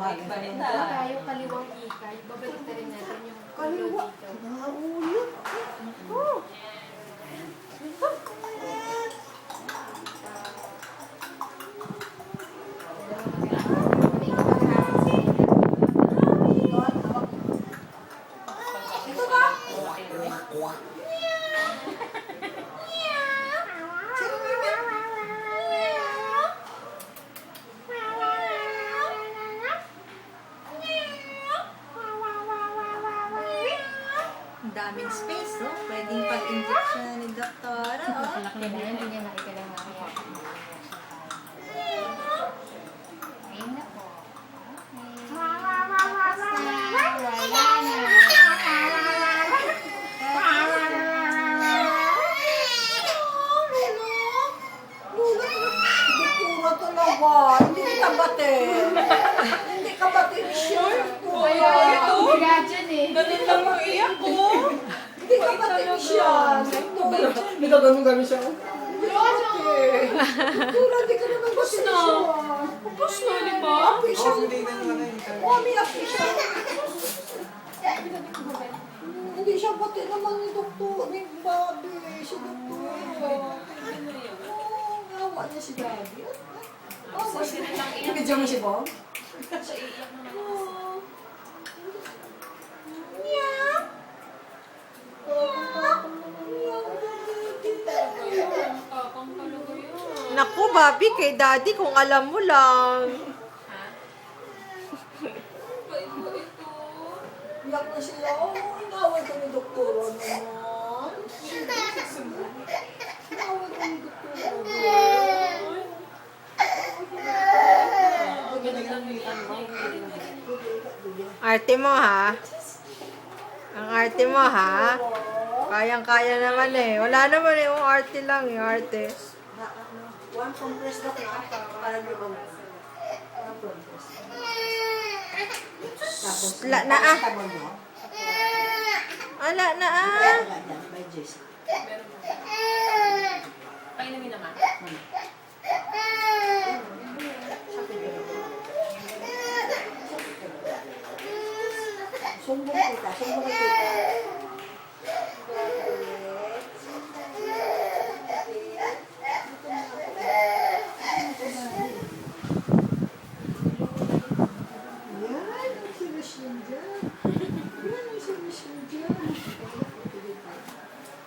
Tayo kaliwang ikay. Babalik na rin natin yung Kaliwa. Naulit. Oh. Ito ba? Ang daming space, no? Pwedeng pag-injection ni doktora, oh. Malaki na yan, hindi niya nakita lang nakita. Ayun na po. Doktora talaga. Hindi kita batin. Hindi ka batin siya. Ganun lang ang iyak ko. Hindi ka batin siya. Hindi ka ganun siya. Doktora, hindi ka naman batin siya. Tapos na, di ba? Api siya. Oh, may api siya. Hindi siya batin naman ni doktor. Ni Bobby. Si doktor. Awa niya si Bobby. Ibigyan mo si Bob? Naku, Bobby, kay Daddy, kung alam mo lang. Iyak na siya. Oh, inaway ko ni doktor naman. Inaway ko ni doktor. Arte mo, ha? Ang arte mo, ha? Kayang-kaya naman eh. Wala naman eh, yung arte lang, yung arte. One compress na para lumang. One compress. Tapos, La na, ah. tabon mo. Ala na, ah. By Jess. Painumin naman.